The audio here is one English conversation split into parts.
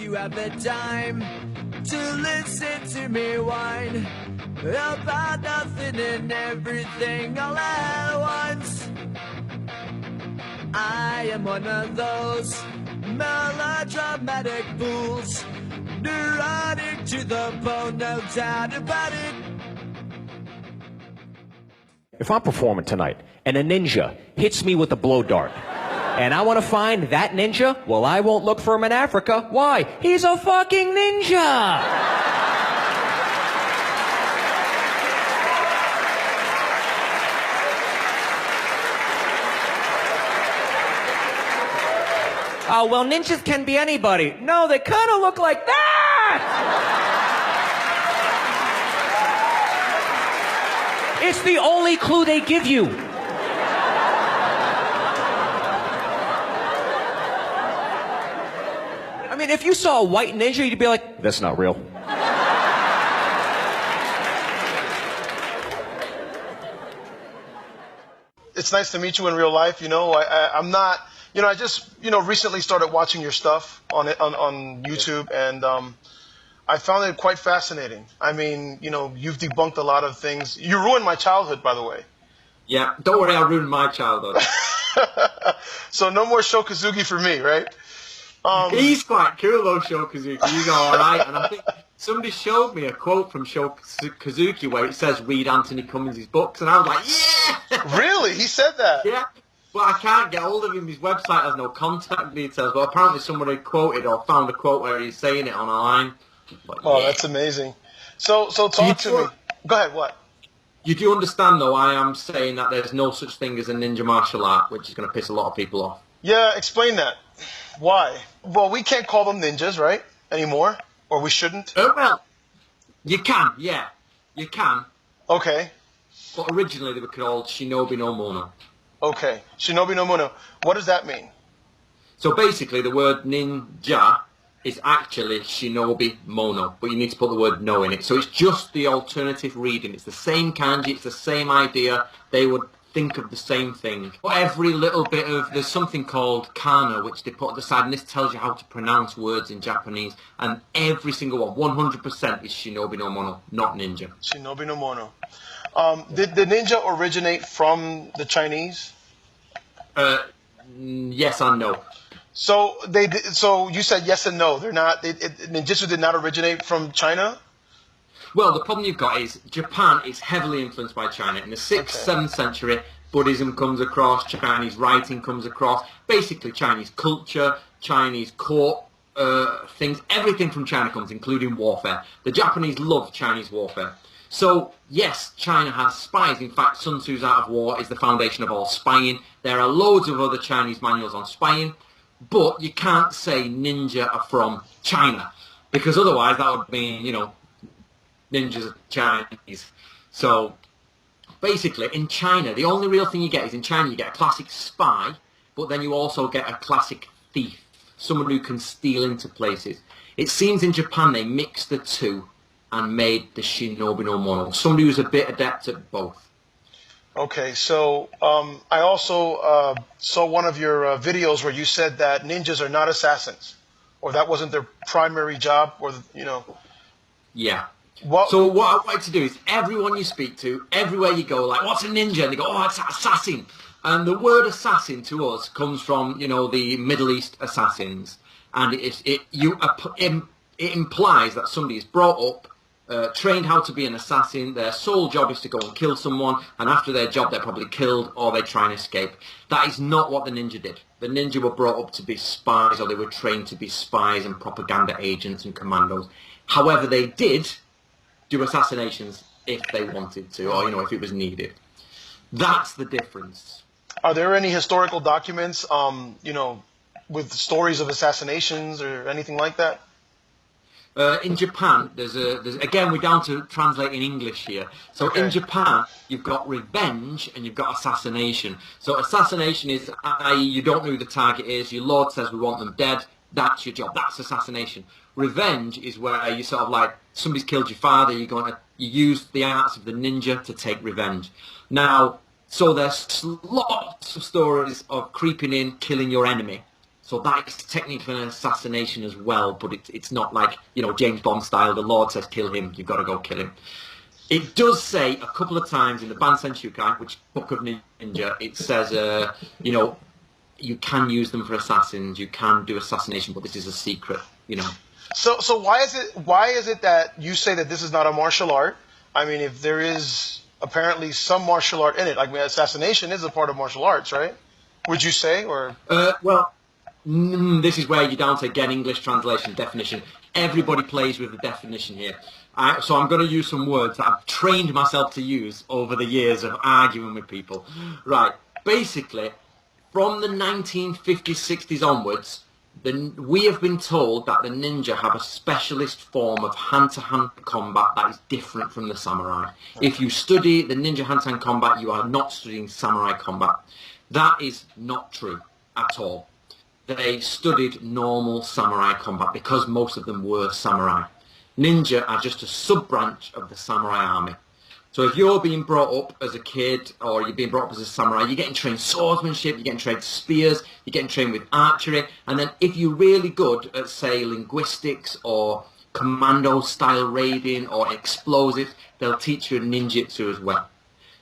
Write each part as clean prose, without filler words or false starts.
you have the time to listen to me whine about nothing and everything all at once. I am one of those melodramatic fools, neurotic to the bone, no doubt about it. If I'm performing tonight and a ninja hits me with a blow dart and I want to find that ninja, well, I won't look for him in Africa. Why? He's a fucking ninja! Oh, well, ninjas can be anybody. No, they kind of look like that! It's the only clue they give you. I mean, if you saw a white ninja, you'd be like, that's not real. It's nice to meet you in real life. You know, I'm not, you know, I just, you know, recently started watching your stuff on YouTube, and I found it quite fascinating. I mean, you know, you've debunked a lot of things. You ruined my childhood, by the way. Yeah, don't worry, I ruined my childhood. So no more Shokazuki for me, right? He's quite cool though, Shokazuki. You go all right. And I think somebody showed me a quote from Shokazuki where it says, read Antony Cummins' books, and I was like, yeah! Really? He said that? Yeah. Well, I can't get hold of him. His website has no contact details, but apparently somebody quoted or found a quote where he's saying it on a line. But, oh, yeah. That's amazing. So talk to me. Go ahead, what? You do understand, though, I am saying that there's no such thing as a ninja martial art, which is going to piss a lot of people off. Yeah, explain that. Why? Well, we can't call them ninjas, right? Anymore? Or we shouldn't? Well, you can, yeah. You can. Okay. But originally they were called Shinobi no Mono. Okay. Shinobi no Mono. What does that mean? So basically the word ninja is actually Shinobi Mono, but you need to put the word no in it. So it's just the alternative reading. It's the same kanji, it's the same idea. They would think of the same thing. But every little bit of, there's something called kana, which they put at the side, and this tells you how to pronounce words in Japanese, and every single one, 100% is Shinobi no Mono, not ninja. Shinobi no Mono. Did the ninja originate from the Chinese? Yes and no. So so you said yes and no. They're not. Ninjutsu did not originate from China. Well, the problem you've got is Japan is heavily influenced by China. In the 6th, 7th century, Buddhism comes across, Chinese writing comes across, basically Chinese culture, Chinese court things, everything from China comes, including warfare. The Japanese love Chinese warfare. So, yes, China has spies. In fact, Sun Tzu's Art of War is the foundation of all spying. There are loads of other Chinese manuals on spying, but you can't say ninja are from China, because otherwise that would mean, you know, ninjas are Chinese. So, basically, in China, the only real thing you get is in China you get a classic spy, but then you also get a classic thief, someone who can steal into places. It seems in Japan they mixed the two and made the Shinobi no Mono, somebody who's a bit adept at both. Okay, so I also saw one of your videos where you said that ninjas are not assassins, or that wasn't their primary job, or, you know. Yeah. So what I like to do is everyone you speak to, everywhere you go, like, what's a ninja? And they go, oh, it's an assassin. And the word assassin to us comes from, you know, the Middle East assassins. And it implies that somebody is brought up, trained how to be an assassin. Their sole job is to go and kill someone, and after their job they're probably killed or they try and escape. That is not what the ninja did. The ninja were brought up to be spies, or they were trained to be spies and propaganda agents and commandos. However, they did do assassinations if they wanted to, or, you know, if it was needed. That's the difference. Are there any historical documents, you know, with stories of assassinations or anything like that? In Japan, there's again, we're down to translating English here. So in Japan, you've got revenge and you've got assassination. So assassination is, i.e., you don't know who the target is, your lord says we want them dead, that's your job, that's assassination. Revenge is where you sort of like, somebody's killed your father, you use the arts of the ninja to take revenge. Now, so there's lots of stories of creeping in, killing your enemy. So that is technically an assassination as well, but it's not like, you know, James Bond style, the Lord says kill him, you've got to go kill him. It does say a couple of times in the Ban Senshukai, which Book of Ninja, it says, you know, you can use them for assassins, you can do assassination, but this is a secret, you know. So why is it that you say that this is not a martial art? I mean, if there is apparently some martial art in it, like assassination is a part of martial arts, right? Would you say, or? Well, this is where you're down to, again, English translation, definition. Everybody plays with the definition here. So I'm going to use some words that I've trained myself to use over the years of arguing with people. Right, basically, from the 1950s, 60s onwards, we have been told that the ninja have a specialist form of hand-to-hand combat that is different from the samurai. If you study the ninja hand-to-hand combat, you are not studying samurai combat. That is not true at all. They studied normal samurai combat because most of them were samurai. Ninja are just a sub-branch of the samurai army. So if you're being brought up as a kid, or you're being brought up as a samurai, you're getting trained swordsmanship, you're getting trained spears, you're getting trained with archery, and then if you're really good at, say, linguistics or commando-style raiding or explosives, they'll teach you ninjitsu as well.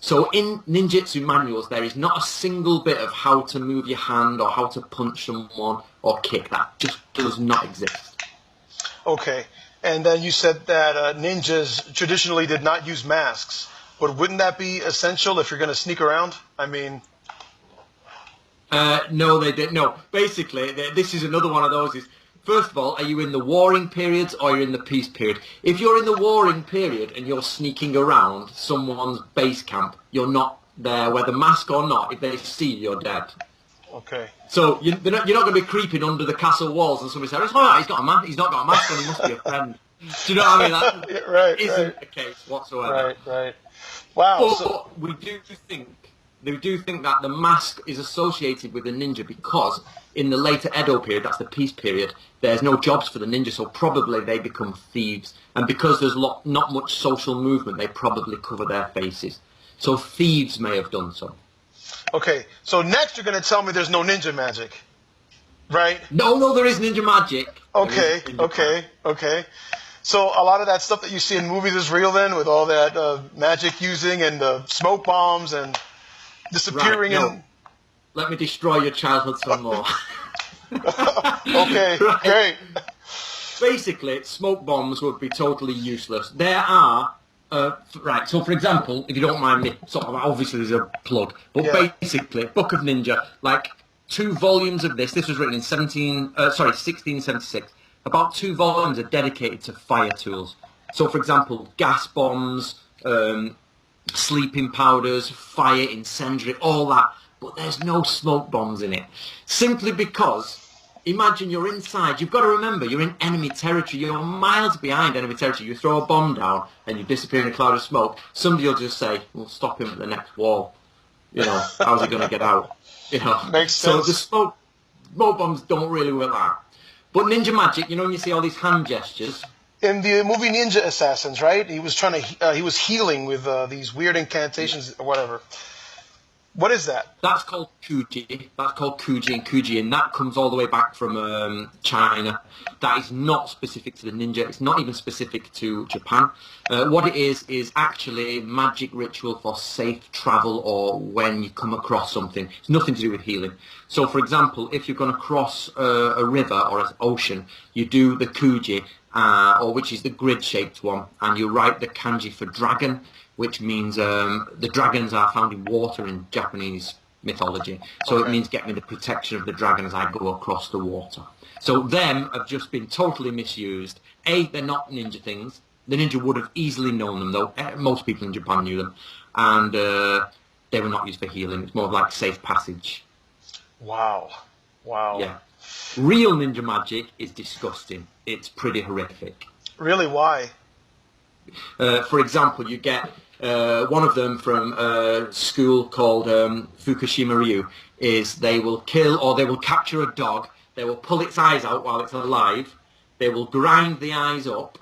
So in ninjitsu manuals, there is not a single bit of how to move your hand or how to punch someone or kick. That just does not exist. Okay. And then you said that ninjas traditionally did not use masks. But wouldn't that be essential if you're going to sneak around? I mean... No, they didn't. No, basically, this is another one of those. First of all, are you in the warring periods or you're in the peace period? If you're in the warring period and you're sneaking around someone's base camp, you're not there, whether mask or not. If they see you, you're dead. Okay. So you're not going to be creeping under the castle walls and somebody says, "Oh, yeah, he's not got a mask on, he must be a friend." Do you know what I mean? That right, isn't the case whatsoever. Right. Wow. But we do think that the mask is associated with the ninja because in the later Edo period, that's the peace period, there's no jobs for the ninja, so probably they become thieves. And because there's not much social movement, they probably cover their faces. So thieves may have done so. Okay, so next you're going to tell me there's no ninja magic, right? No, there is ninja magic. Okay. So a lot of that stuff that you see in movies is real then, with all that magic using and the smoke bombs and disappearing. Right, no. Let me destroy your childhood some more. Okay, right. Great. Basically, smoke bombs would be totally useless. There are... right, so for example, if you don't mind me, sort of, obviously there's a plug, but basically, Book of Ninja, like 2 volumes of this was written in 1676, about 2 volumes are dedicated to fire tools. So for example, gas bombs, sleeping powders, fire, incendiary, all that, but there's no smoke bombs in it. Simply because... Imagine you're inside. You've got to remember, you're in enemy territory. You're miles behind enemy territory. You throw a bomb down and you disappear in a cloud of smoke. Somebody will just say, "We'll stop him at the next wall." You know, how's he going to get out? You know, makes sense. So the smoke bombs don't really work like that. But ninja magic, you know, when you see all these hand gestures. In the movie Ninja Assassins, right? He was he was healing with these weird incantations or whatever. What is that? That's called Kuji. That's called Kuji, and that comes all the way back from China. That is not specific to the ninja. It's not even specific to Japan. What it is actually magic ritual for safe travel or when you come across something. It's nothing to do with healing. So, for example, if you're going to cross a river or an ocean, you do the Kuji, or which is the grid-shaped one, and you write the kanji for dragon, which means the dragons are found in water in Japanese mythology. So It means get me the protection of the dragon as I go across the water. So them have just been totally misused. They're not ninja things. The ninja would have easily known them, though. Most people in Japan knew them. And they were not used for healing. It's more of like safe passage. Wow. Yeah. Real ninja magic is disgusting. It's pretty horrific. Really? Why? For example, you get... one of them from a school called Fukushima Ryu is they will kill or they will capture a dog, they will pull its eyes out while it's alive, they will grind the eyes up,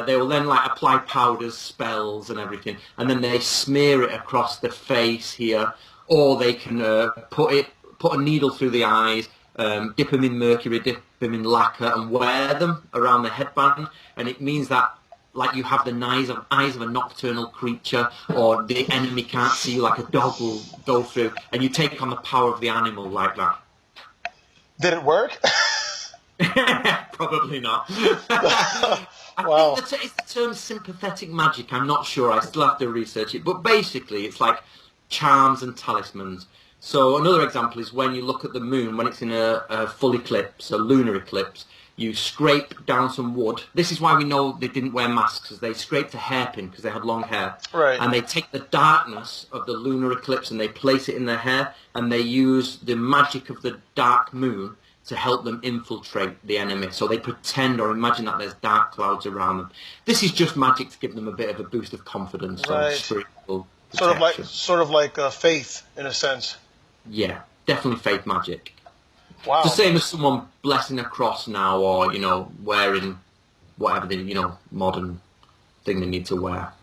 they will then like apply powders, spells and everything, and then they smear it across the face here, or they can put a needle through the eyes, dip them in mercury, dip them in lacquer, and wear them around the headband, and it means that like you have the eyes of a nocturnal creature, or the enemy can't see you like a dog will go through, and you take on the power of the animal like that. Did it work? Probably not. Wow. I think it's the term sympathetic magic. I'm not sure. I still have to research it. But basically, it's like charms and talismans. So another example is when you look at the moon, when it's in a full eclipse, a lunar eclipse, you scrape down some wood. This is why we know they didn't wear masks, because they scraped a hairpin because they had long hair. Right. And they take the darkness of the lunar eclipse and they place it in their hair, and they use the magic of the dark moon to help them infiltrate the enemy. So they pretend or imagine that there's dark clouds around them. This is just magic to give them a bit of a boost of confidence or spiritual protection. Sort of like faith, in a sense. Yeah, definitely faith magic. Wow. It's the same as someone blessing a cross now, or, you know, wearing whatever the, you know, modern thing they need to wear.